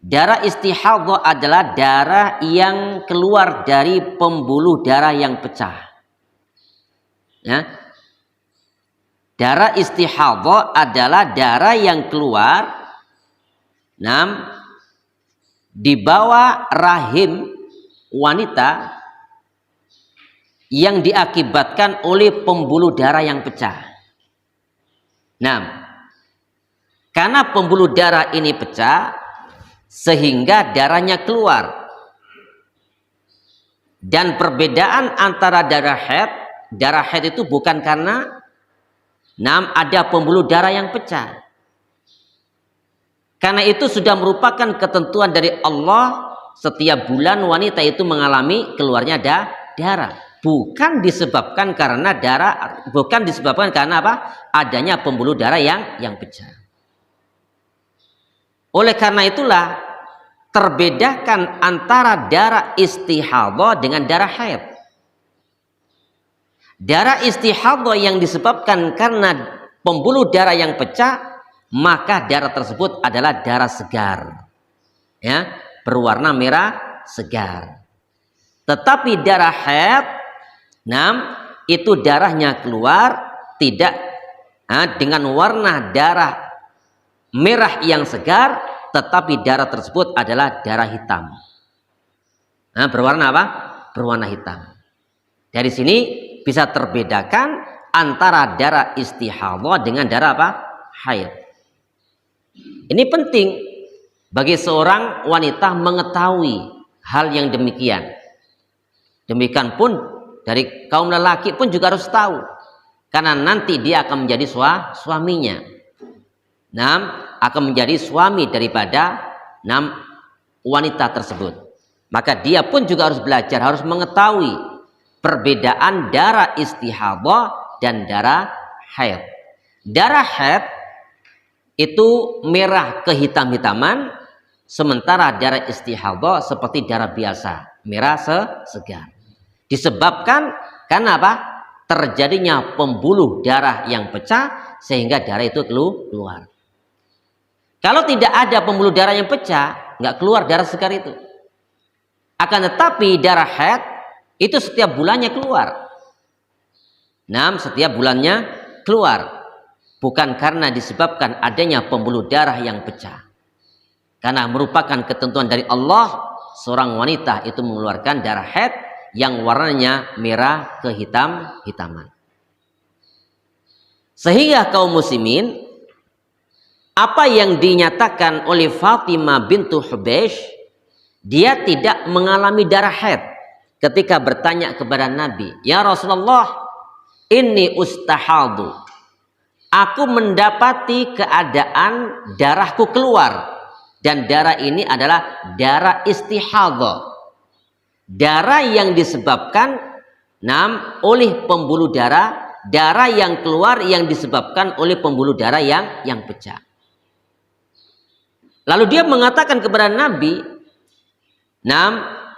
Darah istihadhah adalah darah yang keluar dari pembuluh darah yang pecah. Ya. Darah istihadhah adalah darah yang keluar di bawah rahim wanita yang diakibatkan oleh pembuluh darah yang pecah. Karena pembuluh darah ini pecah sehingga darahnya keluar. Dan perbedaan antara darah haid itu bukan karena ada pembuluh darah yang pecah. Karena itu sudah merupakan ketentuan dari Allah, setiap bulan wanita itu mengalami keluarnya darah. Bukan disebabkan karena adanya pembuluh darah yang pecah. Oleh karena itulah terbedakan antara darah istihadhah dengan darah haid. Darah istihadhah yang disebabkan karena pembuluh darah yang pecah, maka darah tersebut adalah darah segar, ya, berwarna merah segar. Tetapi darah haid, itu darahnya keluar tidak dengan warna darah merah yang segar, tetapi darah tersebut adalah darah hitam. Berwarna apa? Berwarna hitam. Dari sini bisa terbedakan antara darah istihadhah dengan darah apa? Haid. Ini penting bagi seorang wanita mengetahui hal yang demikian. Demikian pun dari kaum lelaki pun juga harus tahu, karena nanti dia akan menjadi suaminya. Akan menjadi suami daripada wanita tersebut. Maka dia pun juga harus belajar, harus mengetahui perbedaan darah istihadhah dan darah haid. Darah haid itu merah kehitam-hitaman, sementara darah istihadhah seperti darah biasa, merah segar. Disebabkan karena apa? Terjadinya pembuluh darah yang pecah sehingga darah itu keluar. Kalau tidak ada pembuluh darah yang pecah, nggak keluar darah segar itu. Akan tetapi darah haid itu setiap bulannya keluar. Setiap bulannya keluar. Bukan karena disebabkan adanya pembuluh darah yang pecah. Karena merupakan ketentuan dari Allah, seorang wanita itu mengeluarkan darah haid yang warnanya merah kehitam-hitaman. Sehingga kaum muslimin, apa yang dinyatakan oleh Fatimah bintu Hubeish, dia tidak mengalami darah haid ketika bertanya kepada Nabi, "Ya Rasulullah, inni ustahadu." Aku mendapati keadaan darahku keluar, dan darah ini adalah darah istihadhah. Darah yang disebabkan oleh pembuluh darah, darah yang keluar yang disebabkan oleh pembuluh darah yang pecah. Lalu dia mengatakan kepada Nabi,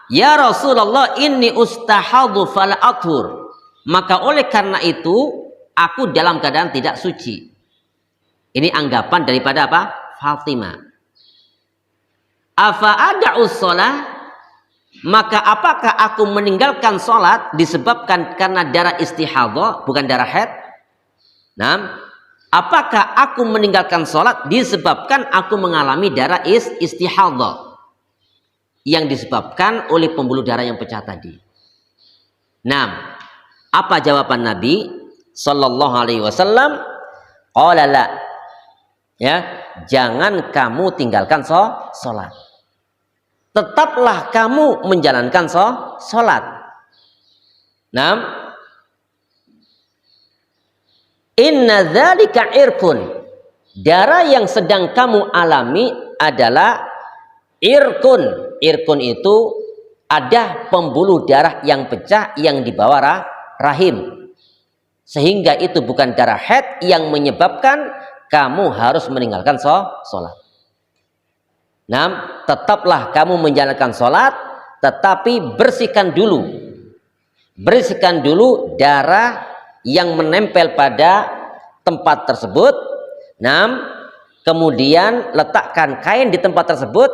"Ya Rasulullah, inni ustahadu fala athur." Maka oleh karena itu aku dalam keadaan tidak suci. Ini anggapan daripada apa? Fatimah. Afa ada'u shalah? Maka apakah aku meninggalkan sholat disebabkan karena darah istihadhah, bukan darah haid? Apakah aku meninggalkan sholat disebabkan aku mengalami darah istihadhah yang disebabkan oleh pembuluh darah yang pecah tadi? Apa jawaban Nabi Sallallahu Alaihi Wasallam? Qala la, ya, jangan kamu tinggalkan sholat. Tetaplah kamu menjalankan sholat. Inna dzalika irkun. Darah yang sedang kamu alami adalah irkun. Irkun itu ada pembuluh darah yang pecah yang di bawah rahim. Sehingga itu bukan darah haid yang menyebabkan kamu harus meninggalkan sholat. Tetaplah kamu menjalankan sholat, tetapi bersihkan dulu darah yang menempel pada tempat tersebut. Kemudian letakkan kain di tempat tersebut,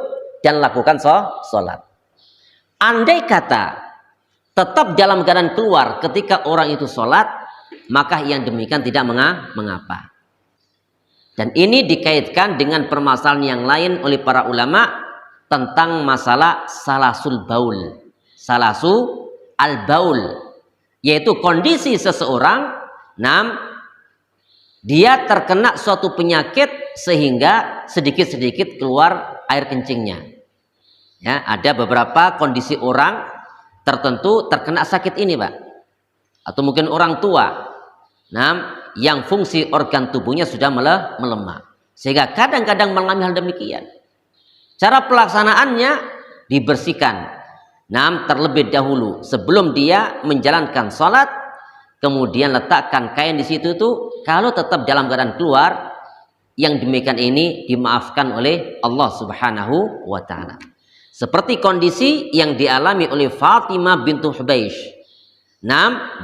dan lakukan sholat. Andai kata tetap dalam keadaan keluar ketika orang itu sholat, maka yang demikian tidak mengapa. Dan ini dikaitkan dengan permasalahan yang lain oleh para ulama tentang masalah salasul baul. Salasu al-baul, yaitu kondisi seseorang, dia terkena suatu penyakit sehingga sedikit-sedikit keluar air kencingnya. Ya, ada beberapa kondisi orang tertentu terkena sakit ini, Pak. Atau mungkin orang tua, yang fungsi organ tubuhnya sudah melemah, sehingga kadang-kadang mengalami hal demikian. Cara pelaksanaannya dibersihkan, terlebih dahulu sebelum dia menjalankan sholat, kemudian letakkan kain di situ tuh. Kalau tetap dalam keadaan keluar, yang demikian ini dimaafkan oleh Allah Subhanahu wa Ta'ala. Seperti kondisi yang dialami oleh Fatimah bintu Hubeish,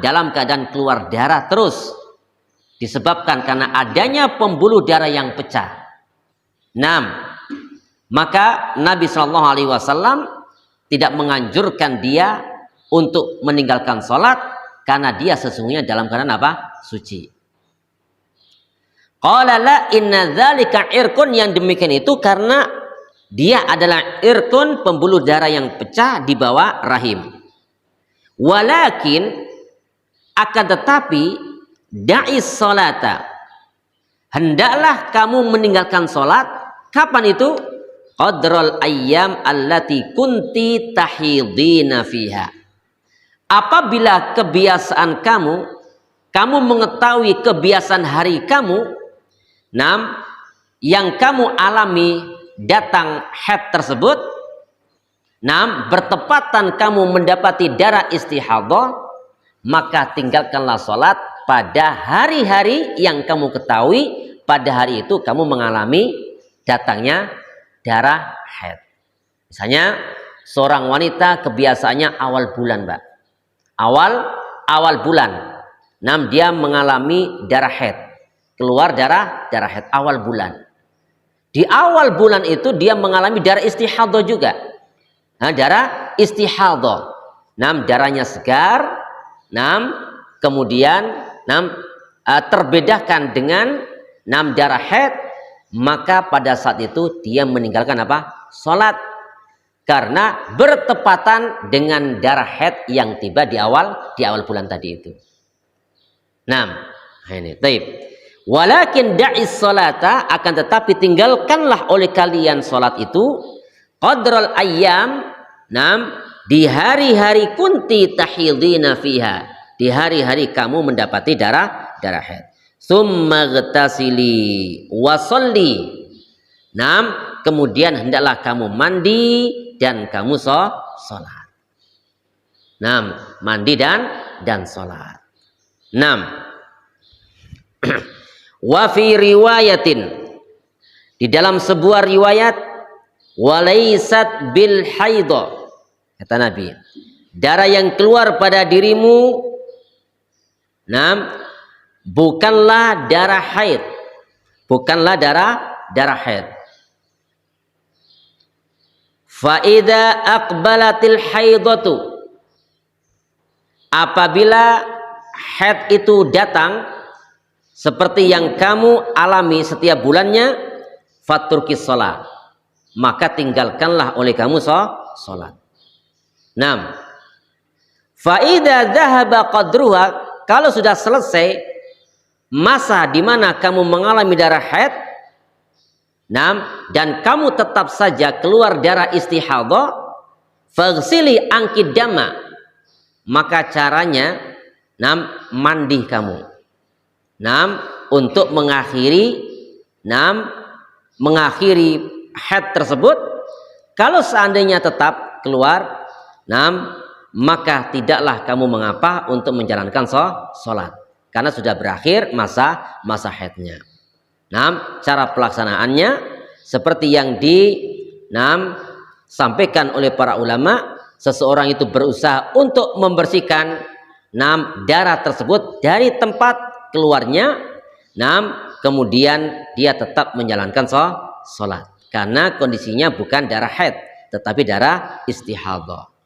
dalam keadaan keluar darah terus, disebabkan karena adanya pembuluh darah yang pecah. Maka Nabi Shallallahu Alaihi Wasallam tidak menganjurkan dia untuk meninggalkan sholat karena dia sesungguhnya dalam keadaan apa? Suci. Qala la inna dzalika irkun, yang demikian itu karena dia adalah irkun, pembuluh darah yang pecah di bawah rahim. Walakin, akan tetapi, da'is sholata, hendaklah kamu meninggalkan sholat. Kapan itu? Qadral ayyam allati kunti tahidina fiha. Apabila kebiasaan kamu mengetahui kebiasaan hari kamu, yang kamu alami datang haid tersebut, bertepatan kamu mendapati darah istihadhah, maka tinggalkanlah sholat pada hari-hari yang kamu ketahui pada hari itu kamu mengalami datangnya darah haid. Misalnya seorang wanita kebiasaannya awal bulan, Mbak. Awal bulan, dia mengalami darah haid, keluar darah haid awal bulan. Di awal bulan itu dia mengalami darah istihadhah juga. Darah istihadhah. Darahnya segar, kemudian terbedakan dengan darah haid, maka pada saat itu dia meninggalkan apa? Sholat, karena bertepatan dengan darah haid yang tiba di awal bulan tadi itu. Ini taib. Walakin da'is sholata, akan tetapi tinggalkanlah oleh kalian sholat itu qadral ayyam, di hari-hari kunti tahidina fiha, di hari-hari kamu mendapati darah haid. Summa gtasili wa sholli, kemudian hendaklah kamu mandi dan kamu sholat. Mandi dan sholat. Wa fi riwayatin, di dalam sebuah riwayat, walaysat bil haidha, kata Nabi, darah yang keluar pada dirimu bukanlah darah haid, bukanlah darah haid. Fa idza aqbalatil haidatu, apabila haid itu datang seperti yang kamu alami setiap bulannya, faturkis sholat, maka tinggalkanlah oleh kamu sholat. Fa idza dhahaba qadruha, kalau sudah selesai masa di mana kamu mengalami darah haid, dan kamu tetap saja keluar darah istihadhah, faghsili anki dama, maka caranya mandi kamu, untuk mengakhiri haid tersebut. Kalau seandainya tetap keluar, maka tidaklah kamu mengapa untuk menjalankan sholat, karena sudah berakhir masa haidnya. Cara pelaksanaannya seperti yang disampaikan oleh para ulama, seseorang itu berusaha untuk membersihkan darah tersebut dari tempat keluarnya, kemudian dia tetap menjalankan sholat karena kondisinya bukan darah haid, tetapi darah istihadhah.